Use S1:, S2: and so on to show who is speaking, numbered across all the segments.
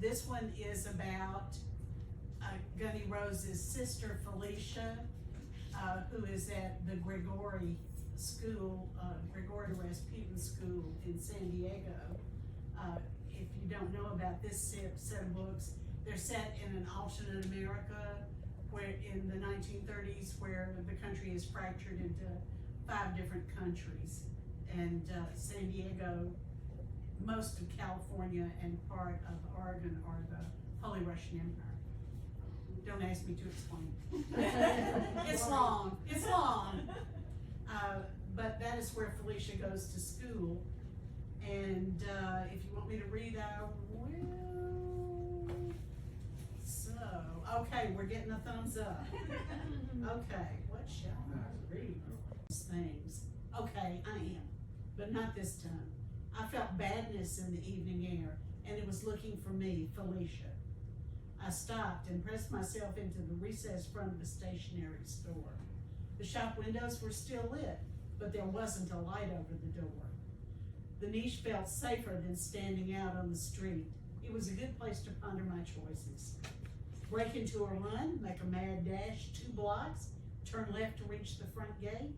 S1: This one is about Gunnie Rose's sister Felicia, who is at the Gregory School, Gregory Rasputin School in San Diego. If you don't know about this set of books, they're set in an alternate America where in the 1930s, where the country is fractured into 5 different countries. And San Diego, most of California, and part of Oregon are the Holy Russian Empire. Don't ask me to explain. It's long, it's long. But that is where Felicia goes to school. And if you want me to read, I will. So, okay, we're getting a thumbs up. Okay, what shall I read? Things. Okay, I am, but not this time. I felt badness in the evening air, and it was looking for me, Felicia. I stopped and pressed myself into the recessed front of a stationery store. The shop windows were still lit, but there wasn't a light over the door. The niche felt safer than standing out on the street. It was a good place to ponder my choices. Break into a run, make a mad dash 2 blocks, turn left to reach the front gate.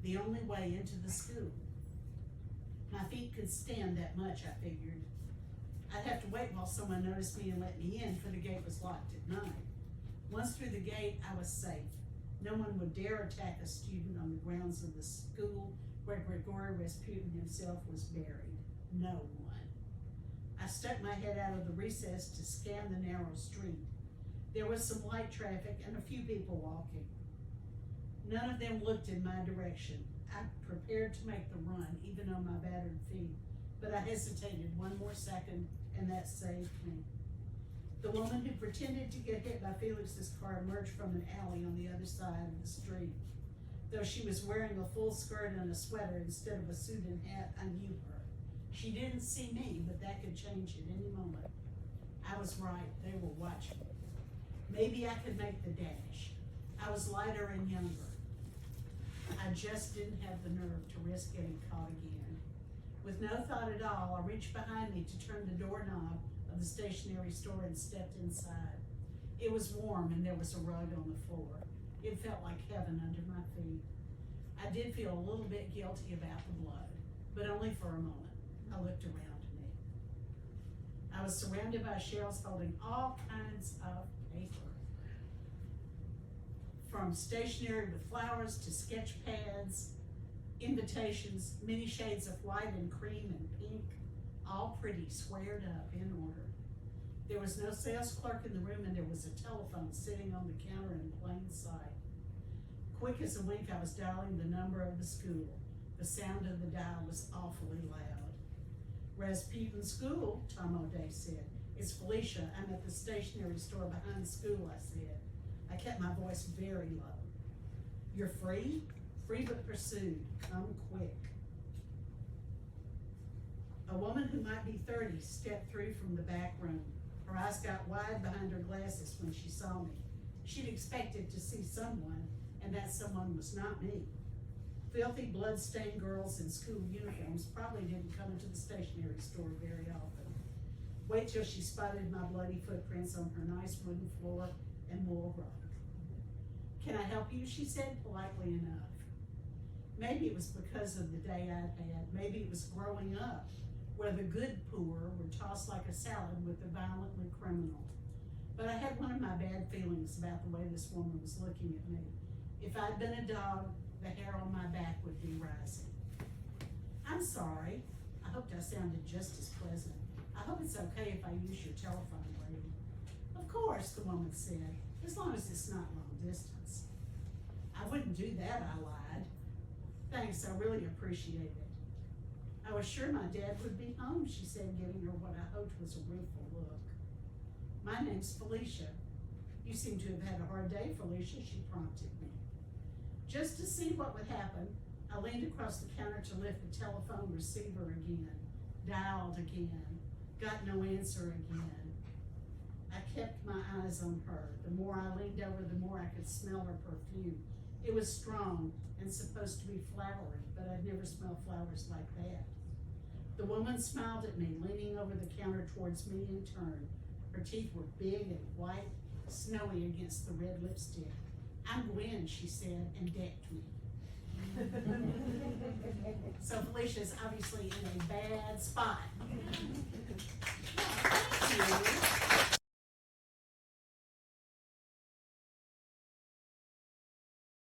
S1: The only way into the school. My feet could stand that much, I figured. I'd have to wait while someone noticed me and let me in, for the gate was locked at night. Once through the gate, I was safe. No one would dare attack a student on the grounds of the school where Gregory Rasputin himself was buried. No one. I stuck my head out of the recess to scan the narrow street. There was some light traffic and a few people walking. None of them looked in my direction. I prepared to make the run, even on my battered feet, but I hesitated 1 more second, and that saved me. The woman who pretended to get hit by Felix's car emerged from an alley on the other side of the street. Though she was wearing a full skirt and a sweater instead of a suit and hat, I knew her. She didn't see me, but that could change at any moment. I was right, they were watching. Maybe I could make the dash. I was lighter and younger. I just didn't have the nerve to risk getting caught again. With no thought at all, I reached behind me to turn the doorknob of the stationery store and stepped inside. It was warm and there was a rug on the floor. It felt like heaven under my feet. I did feel a little bit guilty about the blood, but only for a moment. I looked around me. I was surrounded by shelves holding all kinds of paper. From stationery with flowers to sketch pads, invitations, many shades of white and cream and pink, all pretty, squared up in order. There was no sales clerk in the room, and there was a telephone sitting on the counter in plain sight. Quick as a wink, I was dialing the number of the school. The sound of the dial was awfully loud. Rasputin School, Tom O'Day said. It's Felicia. I'm at the stationery store behind the school, I said. I kept my voice very low. You're free? Free but pursued. Come quick. A woman who might be 30 stepped through from the back room. Her eyes got wide behind her glasses when she saw me. She'd expected to see someone, and that someone was not me. Filthy, blood-stained girls in school uniforms probably didn't come into the stationery store very often. Wait till she spotted my bloody footprints on her nice wooden floor and wool rug. Can I help you? She said, politely enough. Maybe it was because of the day I'd had. Maybe it was growing up, where the good poor were tossed like a salad with the violently criminal. But I had one of my bad feelings about the way this woman was looking at me. If I'd been a dog, the hair on my back would be rising. I'm sorry. I hoped I sounded just as pleasant. I hope it's okay if I use your telephone, lady. Of course, the woman said, as long as it's not long distance. I wouldn't do that, I lied. Thanks, I really appreciate it. I was sure my dad would be home, she said, giving her what I hoped was a rueful look. My name's Felicia. You seem to have had a hard day, Felicia, she prompted me. Just to see what would happen, I leaned across the counter to lift the telephone receiver again, dialed again, got no answer again. I kept my eyes on her. The more I leaned over, the more I could smell her perfume. It was strong and supposed to be flowery, but I'd never smelled flowers like that. The woman smiled at me, leaning over the counter towards me in turn. Her teeth were big and white, snowy against the red lipstick. "I'm Gwen," she said, and decked me. So Felicia's obviously in a bad spot. Thank you.